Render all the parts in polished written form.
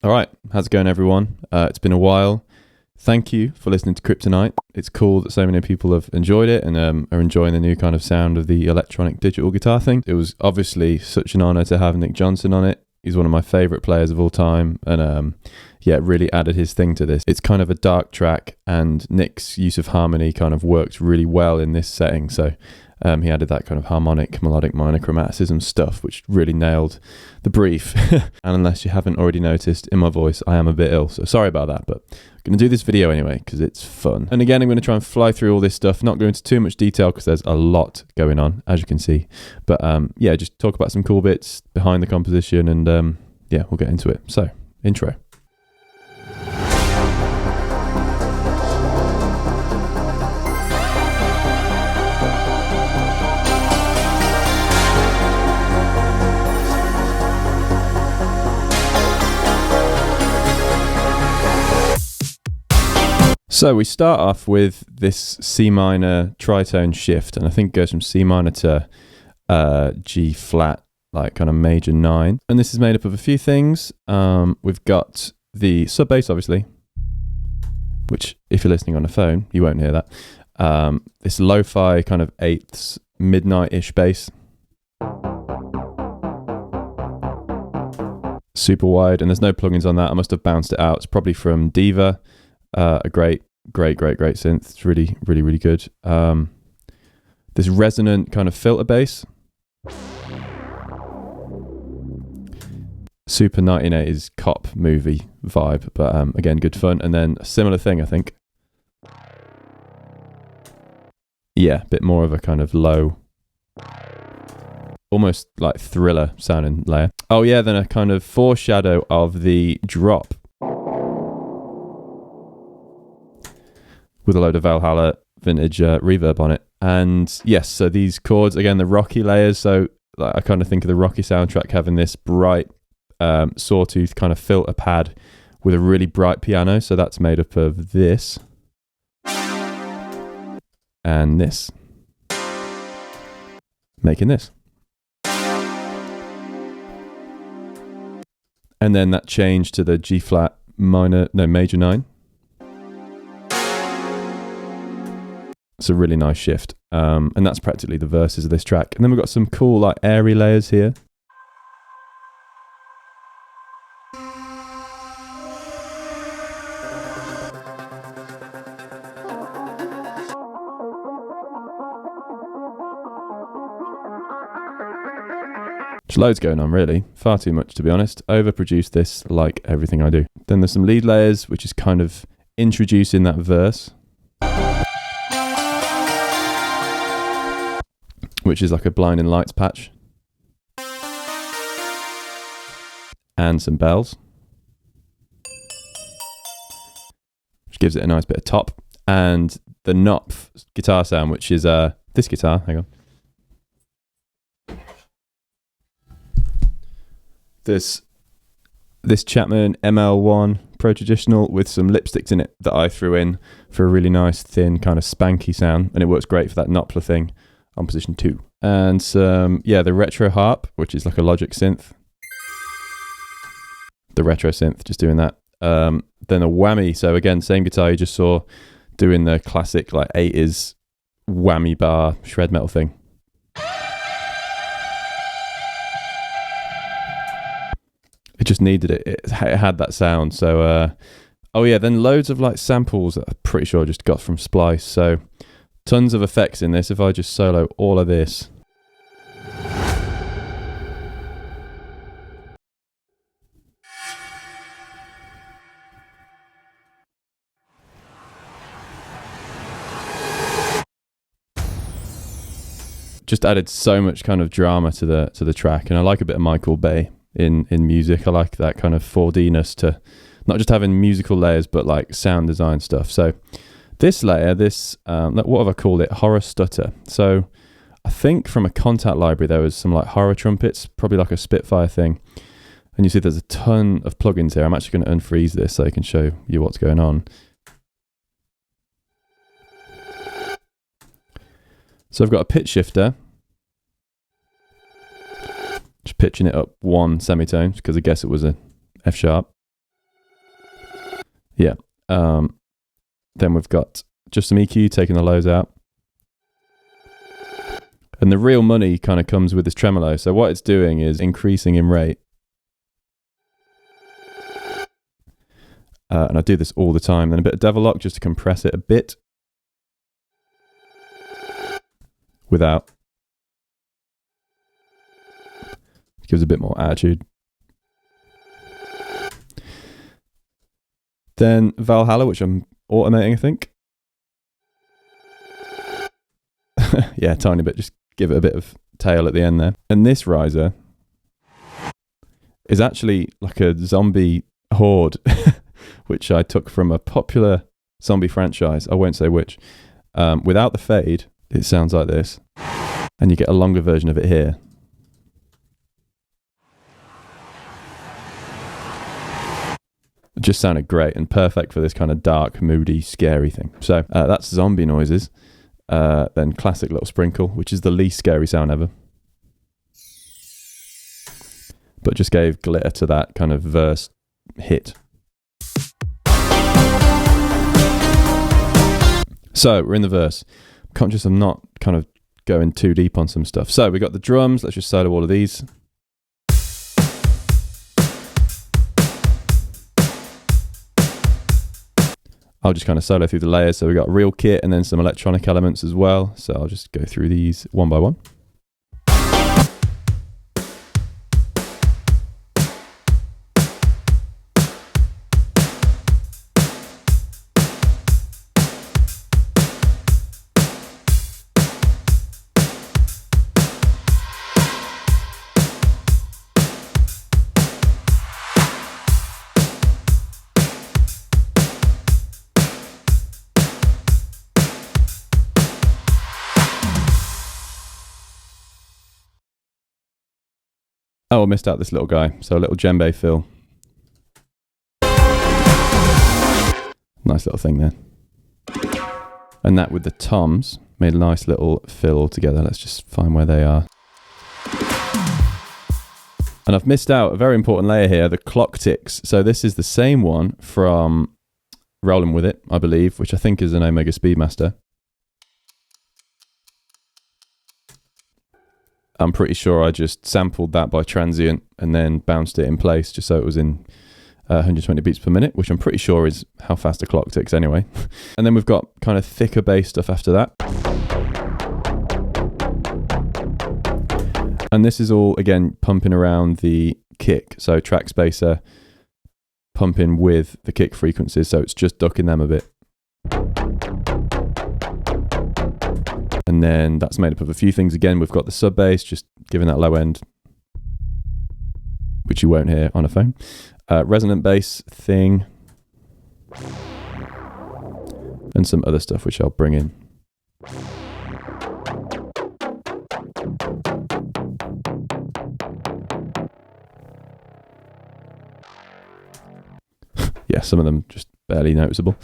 All right, how's it going, everyone? It's been a while. Thank you for listening to Kryptonite. It's cool that so many people have enjoyed it and are enjoying the new kind of sound of the electronic digital guitar thing. It was obviously such an honor to have Nick Johnston on it. He's one of my favorite players of all time, and yeah, really added his thing to this. It's kind of a dark track, and Nick's use of harmony kind of works really well in this setting. So he added that kind of harmonic, melodic, minor chromaticism stuff, which really nailed the brief. And unless you haven't already noticed in my voice, I am a bit ill, so sorry about that, but I'm going to do this video anyway because it's fun. And again, I'm going to try and fly through all this stuff, not go into too much detail because there's a lot going on, as you can see. But yeah, just talk about some cool bits behind the composition, and yeah, we'll get into it. So, intro. So we start off with this C minor tritone shift, and I think it goes from C minor to G flat, like kind of major 9. And this is made up of a few things. We've got the sub bass, obviously, which if you're listening on a phone, you won't hear that. This lo-fi kind of 8ths, midnight-ish bass. Super wide, and there's no plugins on that. I must have bounced it out. It's probably from Diva. A great synth. It's really good. This resonant kind of filter bass. Super 1980s cop movie vibe, but again, good fun. And then a similar thing, I think. Yeah, a bit more of a kind of low, almost like Thriller sounding layer. Oh yeah, then a kind of foreshadow of the drop, with a load of Valhalla vintage reverb on it. And yes, so these chords, again, the rocky layers. So like, I kind of think of the Rocky soundtrack having this bright sawtooth kind of filter pad with a really bright piano. So that's made up of this and this, making this. And then that change to the G flat major 9. It's a really nice shift, and that's practically the verses of this track. And then we've got some cool, like, airy layers here. There's loads going on, really. Far too much, to be honest. Overproduced this like everything I do. Then there's some lead layers, which is kind of introducing that verse, which is like a blinding lights patch. And some bells, which gives it a nice bit of top. And the Knopf guitar sound, which is this guitar, hang on. This Chapman ML1 Pro Traditional with some lipsticks in it that I threw in for a really nice, thin, kind of spanky sound. And it works great for that Knopfler thing on position 2. And some, yeah, the retro harp, which is like a Logic synth. The retro synth, just doing that. Then a whammy. So again, same guitar you just saw doing the classic like 80s whammy bar shred metal thing. It just needed it. It had that sound. So, oh yeah, then loads of like samples that I'm pretty sure I just got from Splice. So tons of effects in this. If I just solo all of this. Just added so much kind of drama to the track, and I like a bit of Michael Bay in music. I like that kind of 4D-ness to not just having musical layers, but like sound design stuff. So this layer, this what have I called it? Horror stutter. So I think from a contact library there was some like horror trumpets, probably like a Spitfire thing. And you see there's a ton of plugins here. I'm actually going to unfreeze this so I can show you what's going on. So I've got a pitch shifter, just pitching it up one semitone because I guess it was a F sharp. Yeah. Then we've got just some EQ, taking the lows out. And the real money kind of comes with this tremolo. So what it's doing is increasing in rate. And I do this all the time. Then a bit of devil lock just to compress it a bit. Without. Gives a bit more attitude. Then Valhalla, which I'm automating, I think. Yeah, tiny bit. Just give it a bit of tail at the end there. And this riser is actually like a zombie horde, which I took from a popular zombie franchise. I won't say which. Without the fade, it sounds like this. And you get a longer version of it here. It just sounded great and perfect for this kind of dark, moody, scary thing. So that's zombie noises. Then classic little sprinkle, which is the least scary sound ever. But just gave glitter to that kind of verse hit. So we're in the verse. I'm conscious I'm not kind of going too deep on some stuff. So we got the drums. Let's just solo all of these. I'll just kind of solo through the layers. So we got a real kit and then some electronic elements as well. So I'll just go through these one by one. Oh, I missed out this little guy. So a little djembe fill. Nice little thing there. And that with the toms made a nice little fill all together. Let's just find where they are. And I've missed out a very important layer here, the clock ticks. So this is the same one from Rolling With It, I believe, which I think is an Omega Speedmaster. I'm pretty sure I just sampled that by transient and then bounced it in place just so it was in 120 beats per minute, which I'm pretty sure is how fast a clock ticks anyway. And then we've got kind of thicker bass stuff after that. And this is all, again, pumping around the kick. So track spacer pumping with the kick frequencies. So it's just ducking them a bit. And then that's made up of a few things. Again, we've got the sub bass, just giving that low end, which you won't hear on a phone. Resonant bass thing. And some other stuff, which I'll bring in. Yeah, some of them just barely noticeable.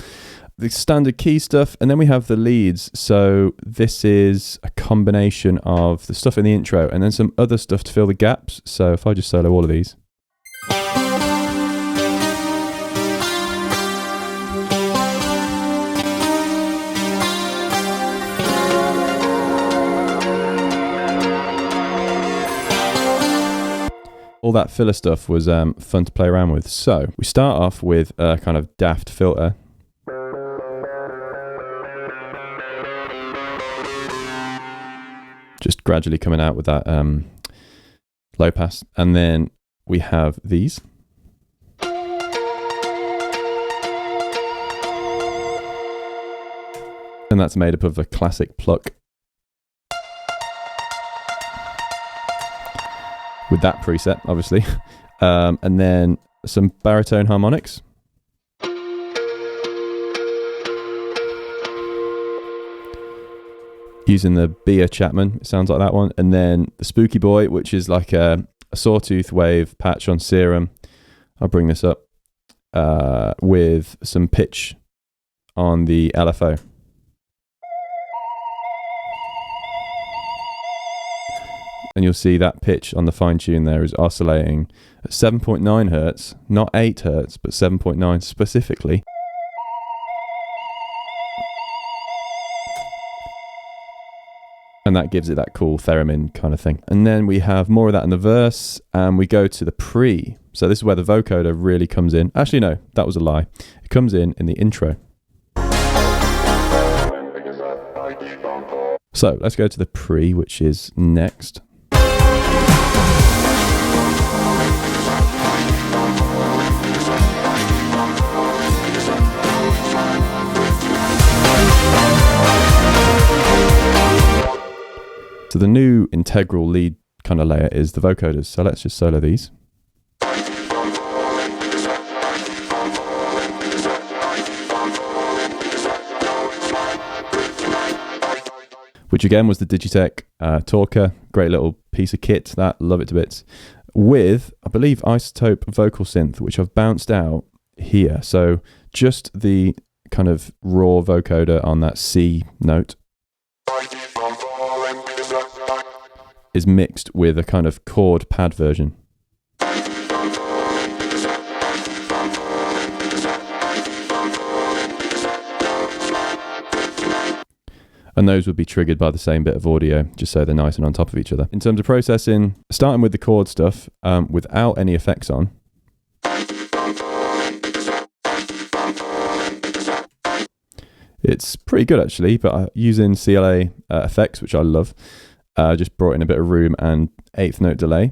The standard key stuff, and then we have the leads. So this is a combination of the stuff in the intro and then some other stuff to fill the gaps. So if I just solo all of these. All that filler stuff was fun to play around with. So we start off with a kind of daft filter. Just gradually coming out with that low pass. And then we have these. And that's made up of a classic pluck. With that preset, obviously. And then some baritone harmonics. Using the Bia Chapman, it sounds like that one. And then the Spooky Boy, which is like a sawtooth wave patch on Serum. I'll bring this up with some pitch on the LFO. And you'll see that pitch on the fine tune there is oscillating at 7.9 hertz, not 8 hertz, but 7.9 specifically. And that gives it that cool theremin kind of thing. And then we have more of that in the verse, and we go to the pre. So this is where the vocoder really comes in. Actually, no, that was a lie. It comes in the intro. So let's go to the pre, which is next. So the new integral lead kind of layer is the vocoders. So let's just solo these. Which again was the Digitech Talker. Great little piece of kit, that, love it to bits. With, I believe, Isotope Vocal Synth, which I've bounced out here. So just the kind of raw vocoder on that C note is mixed with a kind of chord pad version. And those would be triggered by the same bit of audio, just so they're nice and on top of each other. In terms of processing, starting with the chord stuff, without any effects on. It's pretty good actually, but using CLA effects, which I love, just brought in a bit of room and eighth note delay.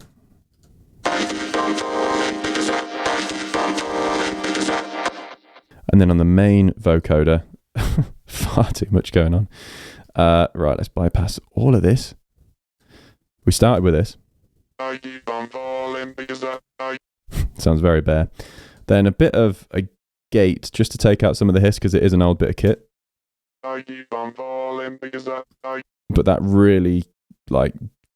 And then on the main vocoder, far too much going on. Right, let's bypass all of this. We started with this. Sounds very bare. Then a bit of a gate just to take out some of the hiss because it is an old bit of kit. But that really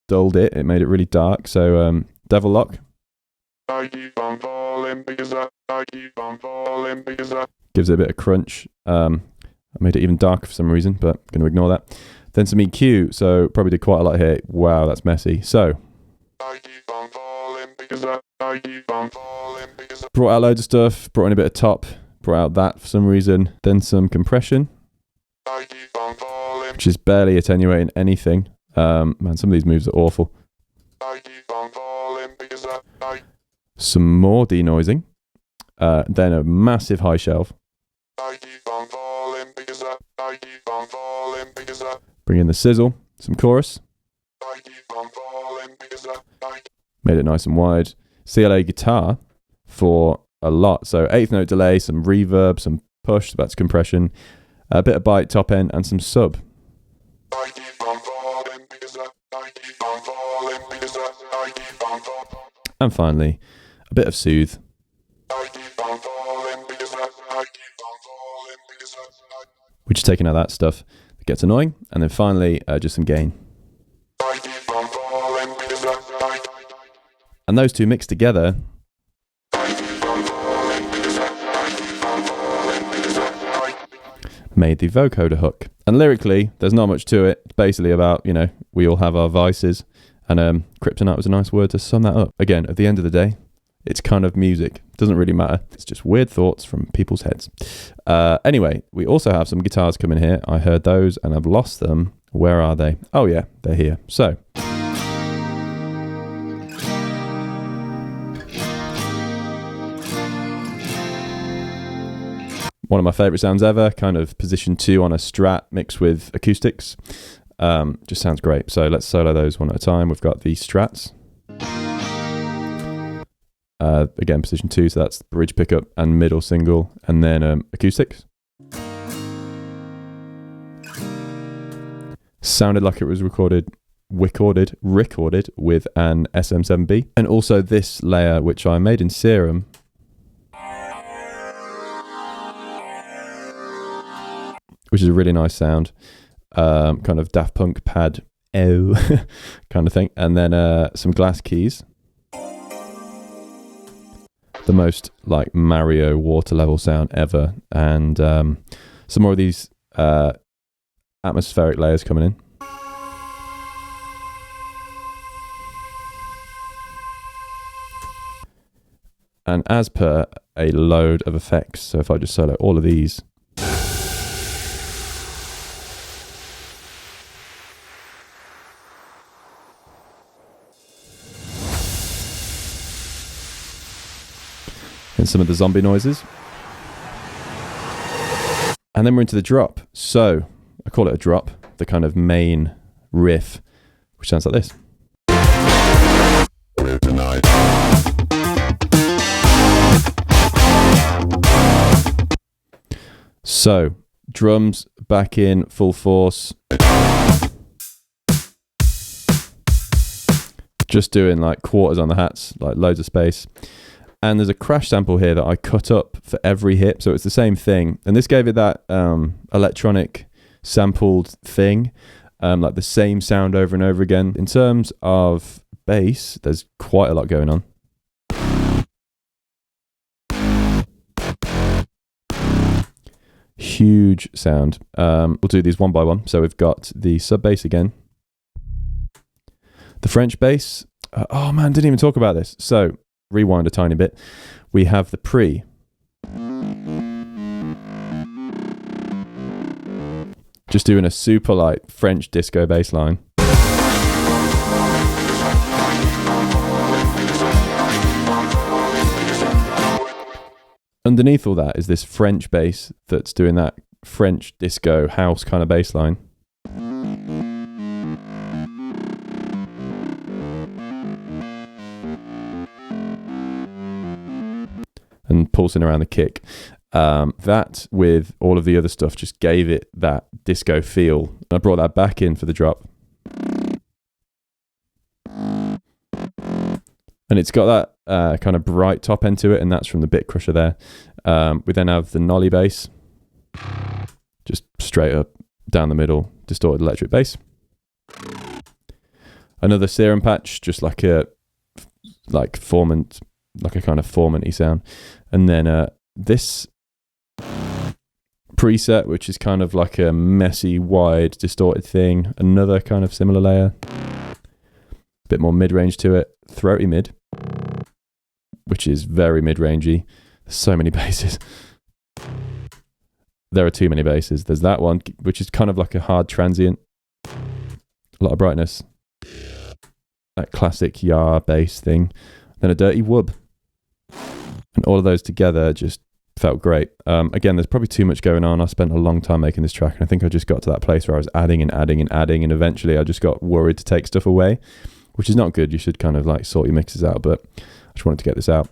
dulled it. It made it really dark. So Devil Lock gives it a bit of crunch. I made it even darker for some reason, but I'm going to ignore that. Then some EQ, so probably did quite a lot here. Wow, that's messy. So brought out loads of stuff, brought in a bit of top, brought out that for some reason. Then some compression, which is barely attenuating anything. Man, some of these moves are awful. Some more denoising. Then a massive high shelf. Bring in the sizzle, some chorus. Made it nice and wide. CLA guitar for a lot. So eighth note delay, some reverb, some push, that's compression, a bit of bite, top end, and some sub. And finally, a bit of soothe. We're just taking out that stuff that gets annoying. And then finally, just some gain. And those two mixed together made the vocoder hook. And lyrically, there's not much to it. It's basically about, we all have our vices. And Kryptonite was a nice word to sum that up. Again, at the end of the day, it's kind of music. Doesn't really matter. It's just weird thoughts from people's heads. Anyway, we also have some guitars coming here. I heard those and I've lost them. Where are they? Oh yeah, they're here. So one of my favorite sounds ever, kind of position 2 on a Strat mixed with acoustics. Just sounds great. So let's solo those one at a time. We've got the Strats. Again, position 2, so that's bridge pickup and middle single, and then acoustics. Sounded like it was recorded with an SM7B. And also this layer, which I made in Serum, which is a really nice sound, kind of Daft Punk pad kind of thing, and then some glass keys. The most Mario water level sound ever, and some more of these atmospheric layers coming in. And as per, a load of effects. So if I just solo all of these. and some of the zombie noises. And then we're into the drop. So I call it a drop, the kind of main riff, which sounds like this. So drums back in full force. Just doing like quarters on the hats, like loads of space. And there's a crash sample here that I cut up for every hit, so it's the same thing. And this gave it that electronic sampled thing, like the same sound over and over again. In terms of bass, there's quite a lot going on. Huge sound. We'll do these one by one. So we've got the sub bass again. The French bass. Oh man, didn't even talk about this. So rewind a tiny bit. We have the pre. Just doing a super light French disco bass line. Underneath all that is this French bass that's doing that French disco house kind of bass line. And pulsing around the kick. That with all of the other stuff just gave it that disco feel. I brought that back in for the drop. And it's got that kind of bright top end to it, and that's from the Bit Crusher there. We then have the Nolly bass. Just straight up, down the middle, distorted electric bass. Another serum patch, just like a formant, like a kind of formanty sound. And then this preset, which is kind of like a messy, wide, distorted thing. Another kind of similar layer. Bit more mid-range to it. Throaty mid, which is very mid-rangey. There's so many basses. There are too many basses. There's that one, which is kind of like a hard transient. A lot of brightness. That classic yah bass thing. Then a dirty wub. And all of those together just felt great. Again, there's probably too much going on. I spent a long time making this track, and I think I just got to that place where I was adding and adding and adding, and eventually I just got worried to take stuff away, which is not good. You should kind of like sort your mixes out, but I just wanted to get this out.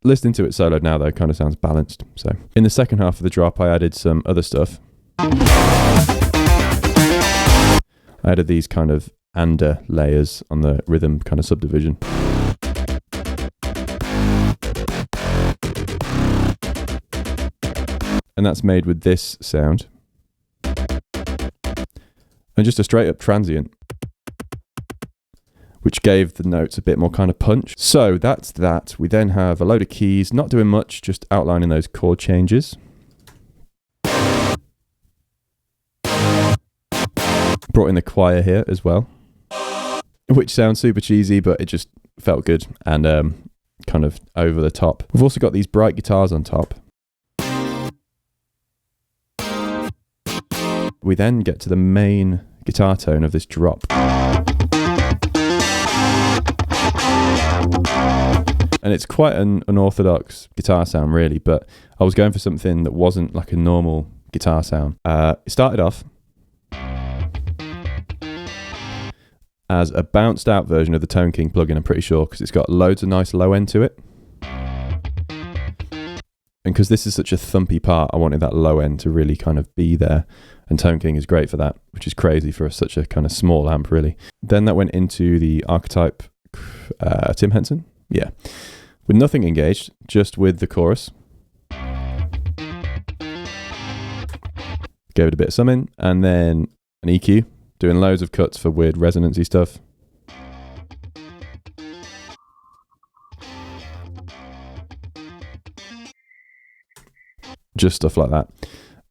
Listening to it soloed now, though, kind of sounds balanced. So in the second half of the drop, I added some other stuff. I added these kind of under layers on the rhythm kind of subdivision. And that's made with this sound. And just a straight up transient, which gave the notes a bit more kind of punch. So that's that. We then have a load of keys, not doing much, just outlining those chord changes. Brought in the choir here as well, which sounds super cheesy, but it just felt good and kind of over the top. We've also got these bright guitars on top. We then get to the main guitar tone of this drop. And it's quite an unorthodox guitar sound, really, but I was going for something that wasn't like a normal guitar sound. It started off as a bounced out version of the Tone King plugin, I'm pretty sure, because it's got loads of nice low end to it. And because this is such a thumpy part, I wanted that low end to really kind of be there. And Tone King is great for that, which is crazy for such a kind of small amp, really. Then that went into the Archetype Tim Henson. Yeah. With nothing engaged, just with the chorus. Gave it a bit of summing, and then an EQ, doing loads of cuts for weird resonancy stuff. Just stuff like that.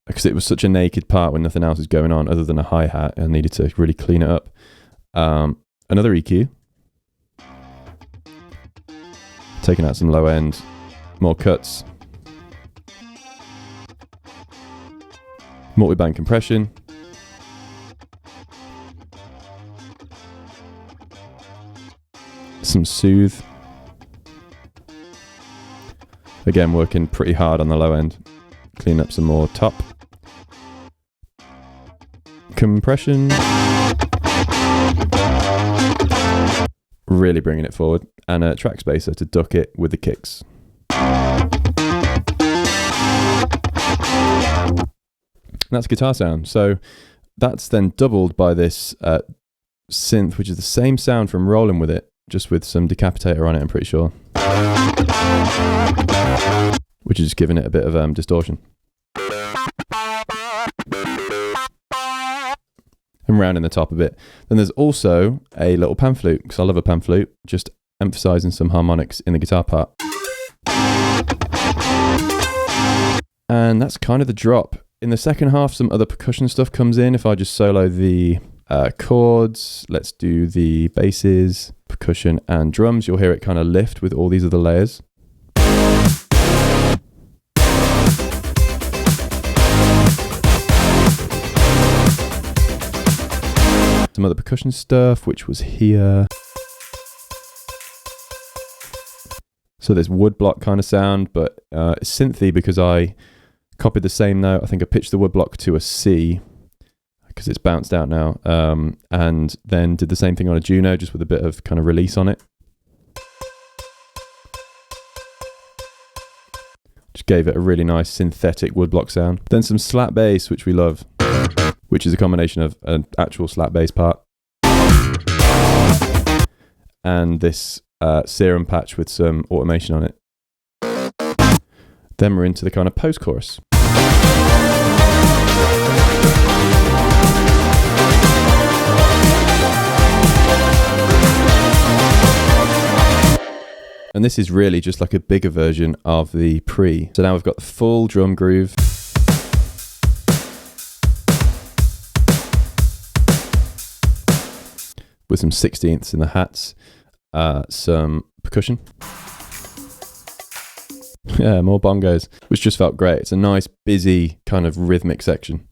Because it was such a naked part when nothing else is going on other than a hi-hat, I needed to really clean it up. Another EQ. Taking out some low end, more cuts. Multi-band compression. Some soothe, Again, working pretty hard on the low end. Clean up some more top. Compression. Really bringing it forward. And a track spacer to duck it with the kicks. That's guitar sound. So that's then doubled by this synth, which is the same sound from Rolling With It, just with some decapitator on it, I'm pretty sure. Which is just giving it a bit of distortion. And rounding the top a bit. Then there's also a little pan flute, because I love a pan flute, just emphasizing some harmonics in the guitar part. And that's kind of the drop. In the second half, some other percussion stuff comes in. If I just solo the chords, let's do the basses, percussion and drums. You'll hear it kind of lift with all these other layers. Some other percussion stuff, which was here. So there's woodblock kind of sound, but it's synthy because I copied the same note. I think I pitched the woodblock to a C because it's bounced out now, and then did the same thing on a Juno, just with a bit of kind of release on it. Just gave it a really nice synthetic woodblock sound. Then some slap bass, which we love, which is a combination of an actual slap bass part and this serum patch with some automation on it. Then we're into the kind of post-chorus. And this is really just like a bigger version of the pre. So now we've got the full drum groove. With some 16ths in the hats, some percussion. Yeah, more bongos, which just felt great. It's a nice, busy kind of rhythmic section.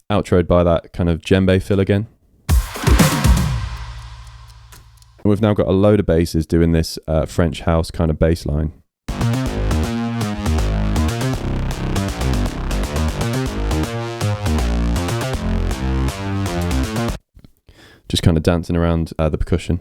Outroed by that kind of djembe fill again. And we've now got a load of basses doing this French house kind of bass line. Just kind of dancing around the percussion.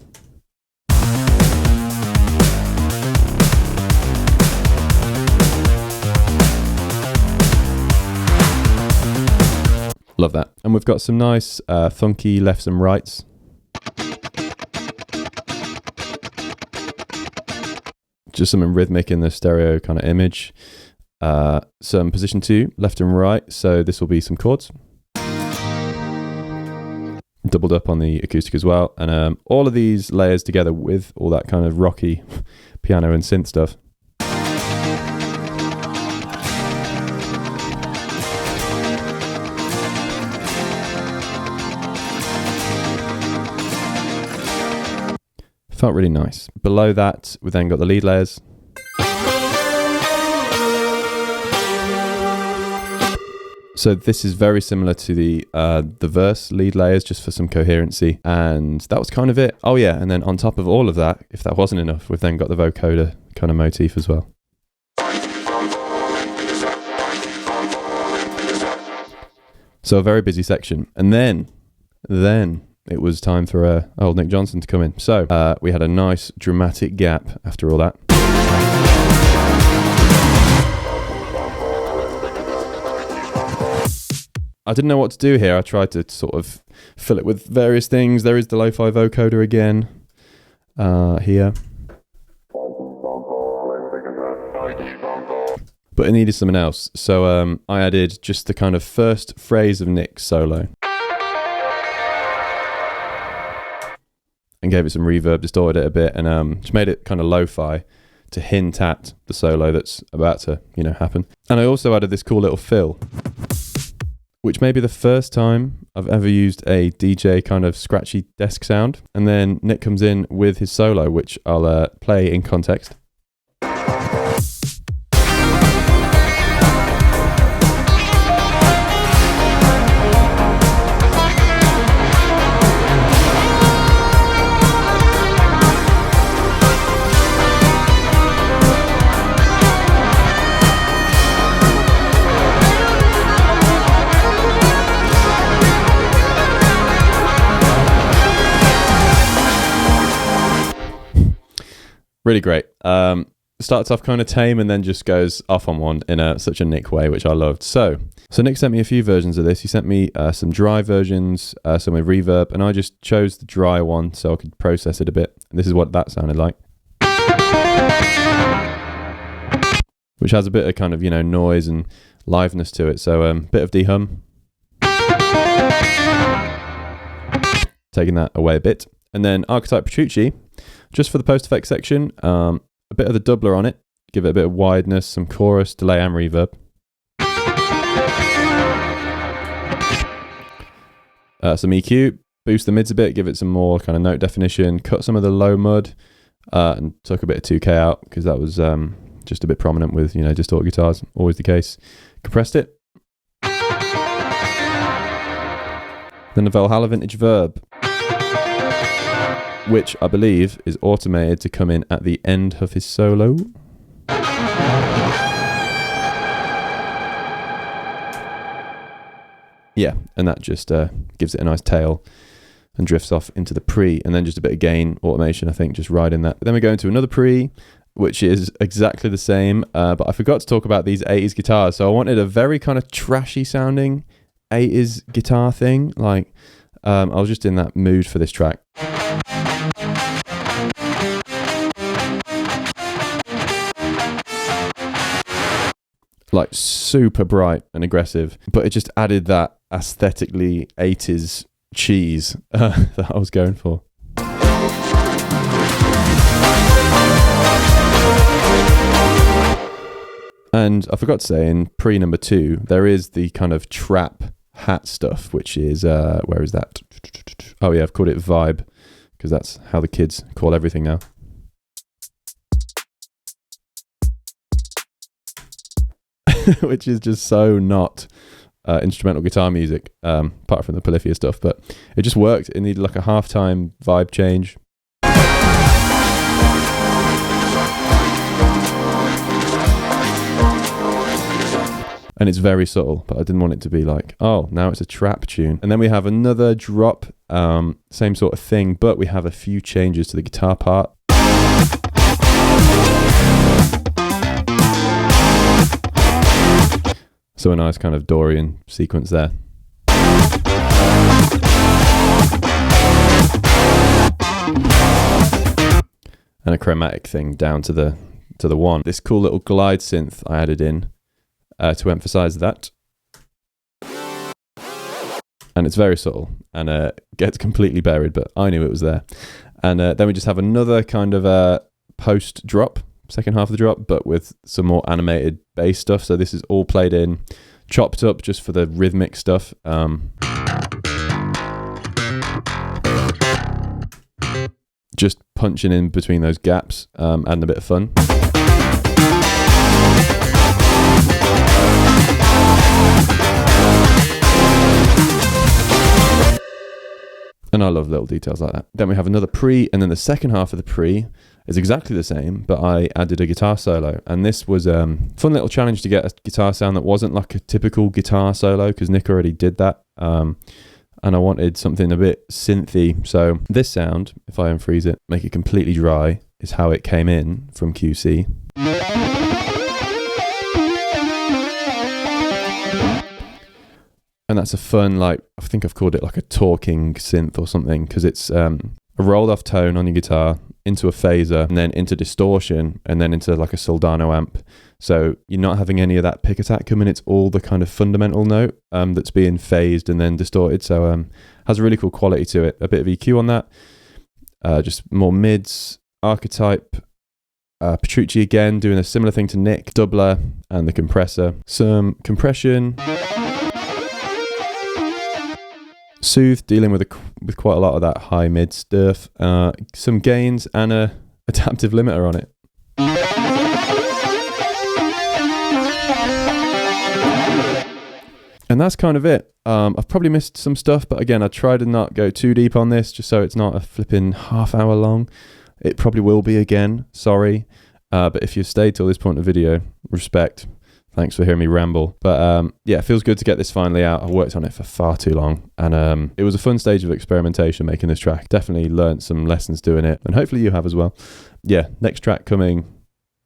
Love that. And we've got some nice funky lefts and rights. Just something rhythmic in the stereo kind of image. Some position 2, left and right. So this will be some chords. Doubled up on the acoustic as well, and all of these layers together with all that kind of rocky piano and synth stuff. Felt really nice. Below that, we then got the lead layers. So this is very similar to the verse lead layers, just for some coherency. And that was kind of it. Oh yeah, and then on top of all of that, if that wasn't enough, we've then got the vocoder kind of motif as well. So a very busy section. And then it was time for old Nick Johnston to come in. So we had a nice dramatic gap after all that. I didn't know what to do here. I tried to sort of fill it with various things. There is the lo-fi vocoder again here. But it needed something else. So I added just the kind of first phrase of Nick's solo. And gave it some reverb, distorted it a bit, and just made it kind of lo-fi to hint at the solo that's about to, happen. And I also added this cool little fill, which may be the first time I've ever used a DJ kind of scratchy desk sound. And then Nick comes in with his solo, which I'll play in context. Really great. Starts off kind of tame and then just goes off on one in such a Nick way, which I loved. So Nick sent me a few versions of this. He sent me some dry versions, some with reverb, and I just chose the dry one so I could process it a bit. And this is what that sounded like. Which has a bit of kind of, noise and liveness to it. So bit of dehum. Taking that away a bit. And then Archetype Petrucci, just for the post-effects section, a bit of the doubler on it, give it a bit of wideness, some chorus, delay and reverb. Some EQ, boost the mids a bit, give it some more kind of note definition, cut some of the low mud, and took a bit of 2K out because that was just a bit prominent with, distorted guitars, always the case. Compressed it. Then the Valhalla Vintage Verb, which I believe is automated to come in at the end of his solo. Yeah, and that just gives it a nice tail and drifts off into the pre, and then just a bit of gain automation, I think, just riding that. Then we go into another pre, which is exactly the same, but I forgot to talk about these 80s guitars. So I wanted a very kind of trashy sounding 80s guitar thing. Like, I was just in that mood for this track. Like super bright and aggressive, but it just added that aesthetically 80s cheese that I was going for. And I forgot to say, in pre number 2, there is the kind of trap hat stuff, which is, where is that? Oh yeah, I've called it Vibe, because that's how the kids call everything now. Which is just so not instrumental guitar music, apart from the Polyphia stuff, but it just worked. It needed like a halftime vibe change. And it's very subtle, but I didn't want it to be like, oh, now it's a trap tune. And then we have another drop, same sort of thing, but we have a few changes to the guitar part. So a nice kind of Dorian sequence there. And a chromatic thing down to the 1. This cool little glide synth I added in to emphasize that. And it's very subtle and gets completely buried, but I knew it was there. And then we just have another kind of post drop, second half of the drop, but with some more animated bass stuff. So this is all played in, chopped up just for the rhythmic stuff. Just punching in between those gaps, adding a bit of fun. And I love little details like that. Then we have another pre, and then the second half of the pre is exactly the same, but I added a guitar solo. And this was a fun little challenge to get a guitar sound that wasn't like a typical guitar solo, because Nick already did that. And I wanted something a bit synthy. So this sound, if I unfreeze it, make it completely dry, is how it came in from QC. And that's a fun, like, I think I've called it like a talking synth or something, because it's a rolled off tone on your guitar into a phaser and then into distortion and then into like a Soldano amp. So you're not having any of that pick attack coming. It's all the kind of fundamental note that's being phased and then distorted. So has a really cool quality to it. A bit of EQ on that. Just more mids, Archetype, Petrucci again, doing a similar thing to Nick, doubler and the compressor. Some compression. Soothe, dealing with quite a lot of that high mid stuff. Some gains and a adaptive limiter on it. And that's kind of it. I've probably missed some stuff, but again, I try to not go too deep on this, just so it's not a flipping half hour long. It probably will be again, sorry. But if you've stayed till this point of the video, respect. Thanks for hearing me ramble. But yeah, it feels good to get this finally out. I worked on it for far too long. And it was a fun stage of experimentation making this track. Definitely learned some lessons doing it. And hopefully you have as well. yeah, next track coming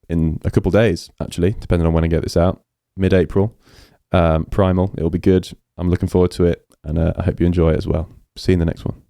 in a couple days, actually, depending on when I get this out. Mid-April. Primal. It'll be good. I'm looking forward to it, and I hope you enjoy it as well. See you in the next one.